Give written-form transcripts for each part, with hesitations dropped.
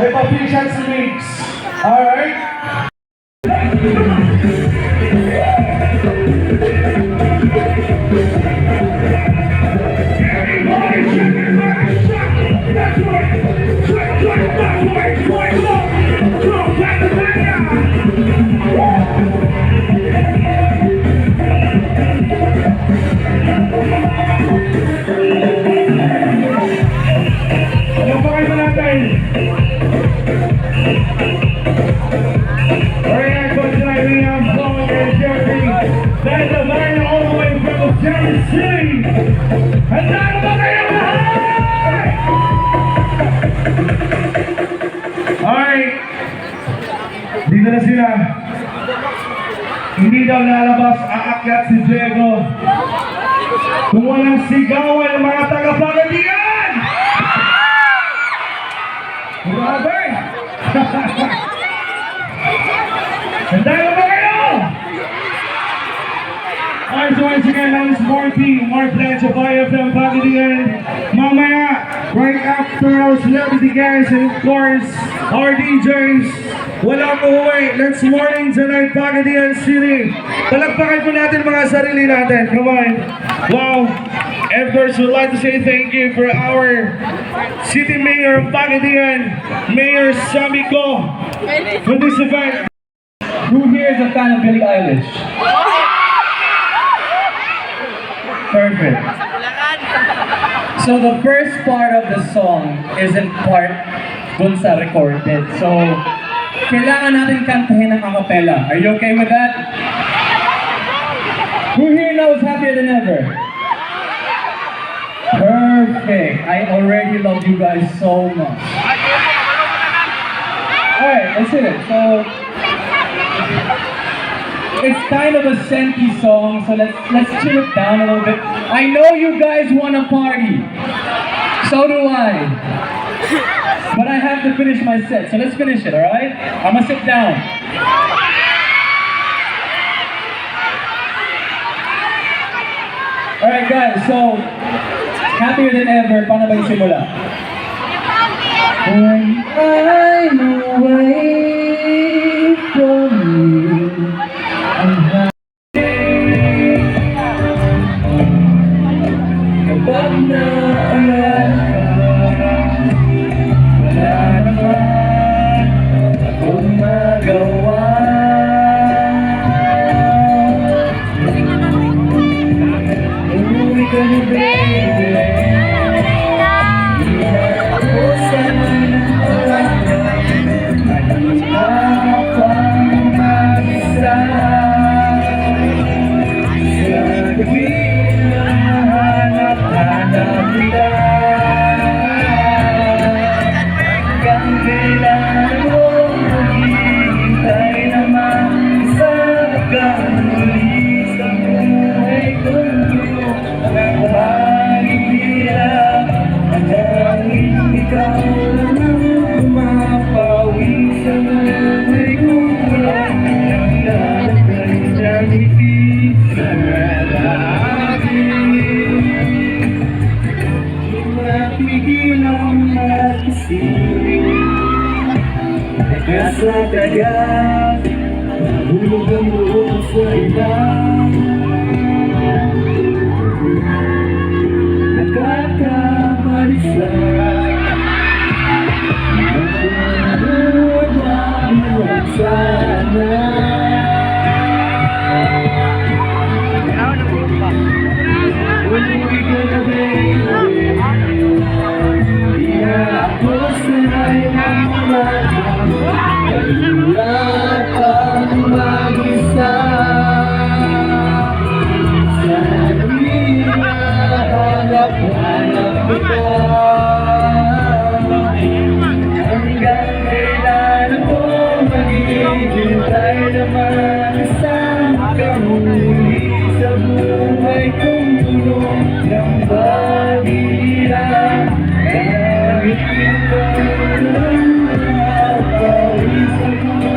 May pa-patience mix. Alright? Dito na sila. Hindi daw lalabas, aakyat si Diego. Kung walang sigawan ng mga taga-Pagadian! Grabe! Handa ba kayo? Alright, so once again, that is Mark Blanche of IFM Pagadian. Mamaya, right after our celebrity guests and of course, our DJs, walang uuwi. Let's morning tonight, Pagadian City. Palagpakan po natin mga sarili natin. Come on. Wow. And of course, we'd like to say thank you for our City Mayor of Pagadian, Mayor Sammy Go, for this event. Who here is a fan of Billie Eilish? Perfect. So the first part of the song isn't part dun sa recorded. So, kailangan natin kantahin ng acapella. Are you okay with that? Who here knows Happier Than Ever? Perfect. I already love you guys so much. Alright, let's hit it. So, it's kind of a senti song, so let's chill it down a little bit. I know you guys want to party. So do I. But I have to finish my set, so let's finish it, alright? I'm gonna sit down. Alright guys, so Happier Than Ever, paano ba yung simula? When I'm away from you, I'm happy. Kapag naalala ka, wala naman akong magawa. Umuwi ka na baby, hindi na ako sana sa dagat, nahulog ang loob sa iba. Nakakamalisa, nanonood na sana. Umuwi ka na baby, di na ako sanay na wala. ba? Hanggang kailan ako maghihintay na makasama ka muli sa buhay kong puno ng bagira. Kahit ito ng mga pawis ako,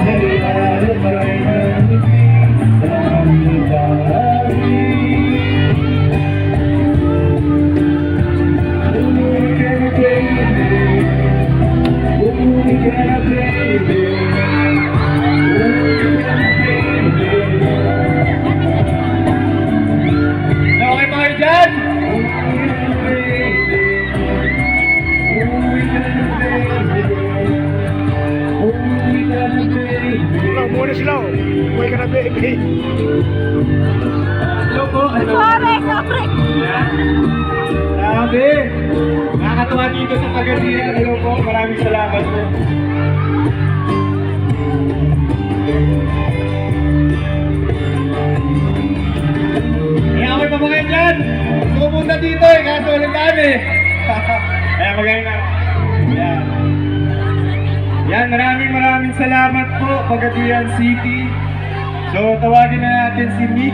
naglalabay ng isang dami. Umuwi ka na, baby. Umuwi ka na, baby. Umuwi ka na, baby. Okay ba kayo dyan? Umuwi ka na, baby. Umuwi ka na, baby. Muna sila. Uy ka na, baby. Hello po, hello. Sorry. Grabe! Nakakatuwa dito sa Pagadian. Hello po, maraming salamat po. Ako'y pa ba kayo dyan? Gusto ko punta dito eh, kaso walang dami. Ayan, magaling na. Ayan. Yan, maraming salamat po, Pagadian City. So, tawagin na natin si Mix.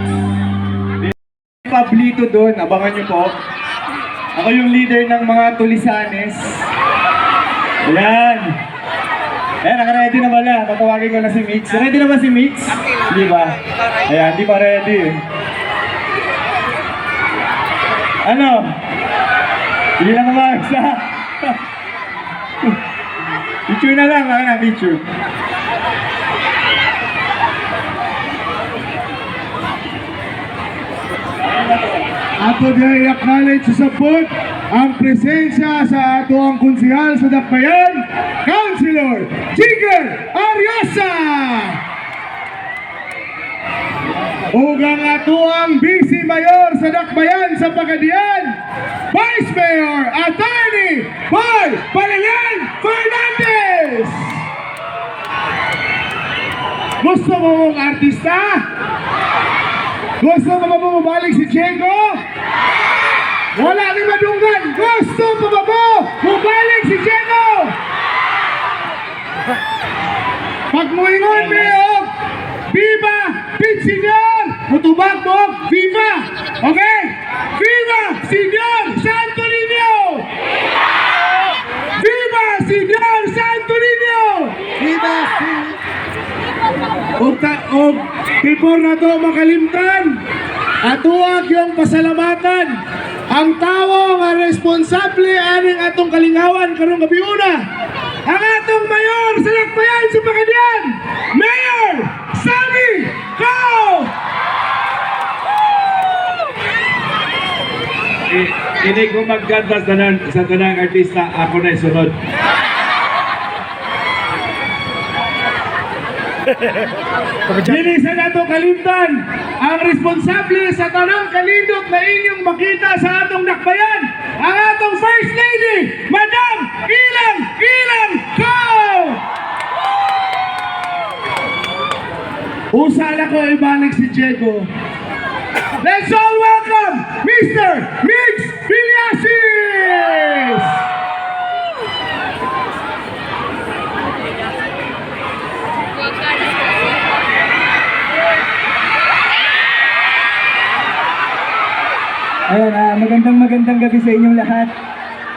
Pablito doon, abangan nyo po. Ako yung leader ng mga Tulisanes. Ayan. Ayan, naka-ready na pala. Tatawagin ko na si Mix. Ready na ba si Mix? Di ba? Ayan, di pa ready eh. Ano? Hindi lang ba? Isa? Picture na lang. Ano na, picture. Ato din i-acknowledge sa support ang presensya sa ato ang konsihal sa Dakbayan, Councilor Jigger Ariosa! Ug ang ato ang Vice Mayor sa Dakbayan sa Pagadian, Vice Mayor Attorney Boy Palayan Fernandez! Gusto mo mong artista? Gusto mo ba bumalik si Diego? Wala rin madunggan. Gusto mo ba bumalik si Diego? Pagmuingon mo, Viva Pit Senior! Mutubag mo, Viva! Okay? Viva Senior Santo Niño! Viva Senior Santo Niño! Viva Og before na to makalimtan, atuwag yung pasalamatan ang tao nga responsable aning atong kalingawan karong gabiuna, ang atong mayor sa Dakbayan sa Pagadian, Mayor Sammy Cao! Hindi ko magkanta sa tanang artista, ako na isunod. Dili sa nato kalimtan ang responsable sa tanang kalindot na inyong makita sa atong Dakbayan, ang atong First Lady, Madam Ilang Cao! Usala ko ibalik si Diego. Let's all welcome Mr. Mix Villasis! Ayun, magandang gabi sa inyong lahat.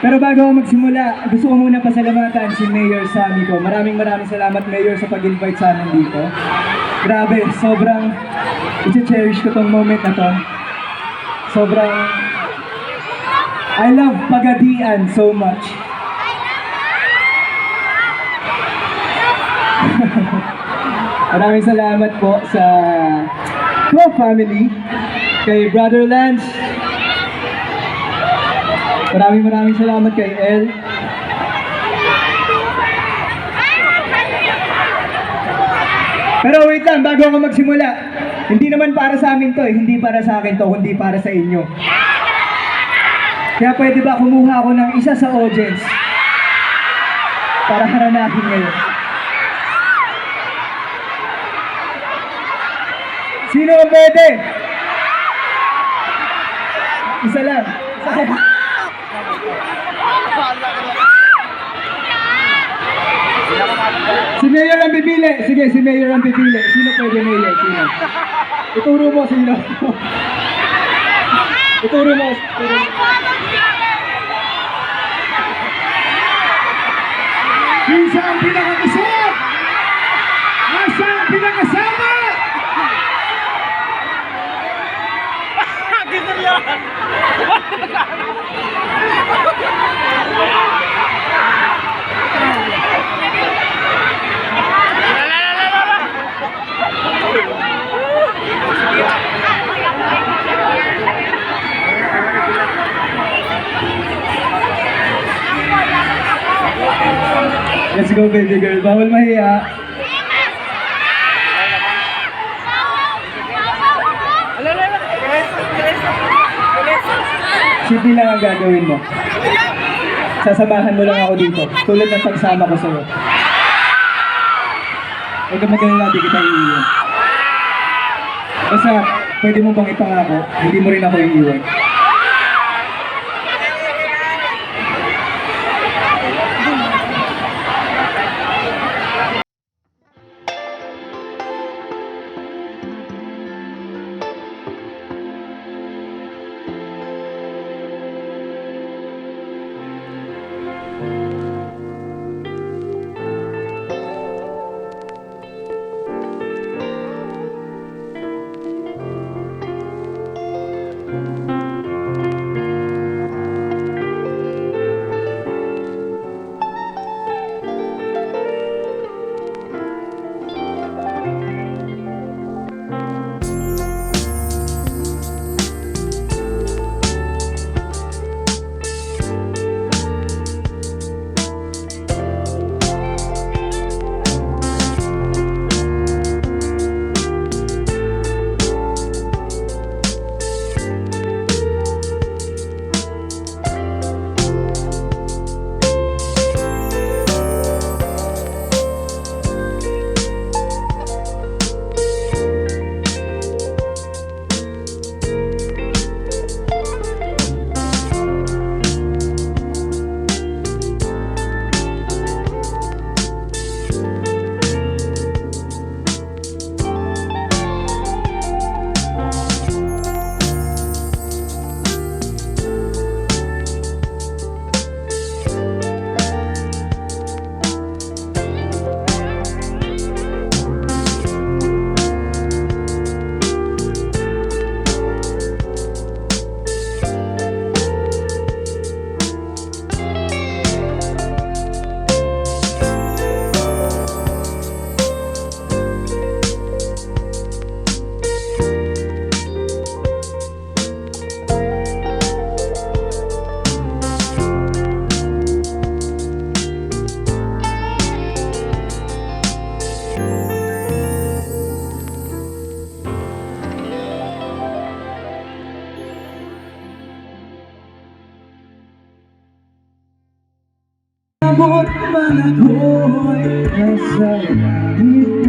Pero bago ako magsimula, gusto ko muna pasalamatan si Mayor Sammy ko. Maraming salamat, Mayor, sa pag-invite sa amin dito. Grabe, sobrang i-cherish ko tong moment na to. Sobrang I love Pagadian so much. Maraming salamat po sa Pro Family, kay Brother Lance. Maraming salamat kay El. Pero wait lang, bago ako magsimula, hindi naman para sa amin to eh, hindi para sa akin to, kundi para sa inyo. Kaya pwede ba kumuha ako ng isa sa audience para haranahin ngayon? Sino ang pwede? Isa lang. Si Mayor ang pipili. Sige, si Mayor ang pipili. Sino pwede Mayor? Sino? Ituro mo sino. Ituro mo. Isa ang pinakakusap! Asa ang pinakasama? Let's go, baby girl. Bawal mahiya. Simple lang ang gagawin mo. Sasabahan mo lang ako dito. Tulad ng pagsama ko sa'yo. Huwag ka magalala, di kita iiwan. Basta, pwede mo bang ipangako, hindi mo rin ako iiwan. Abot man ako'y nasa langit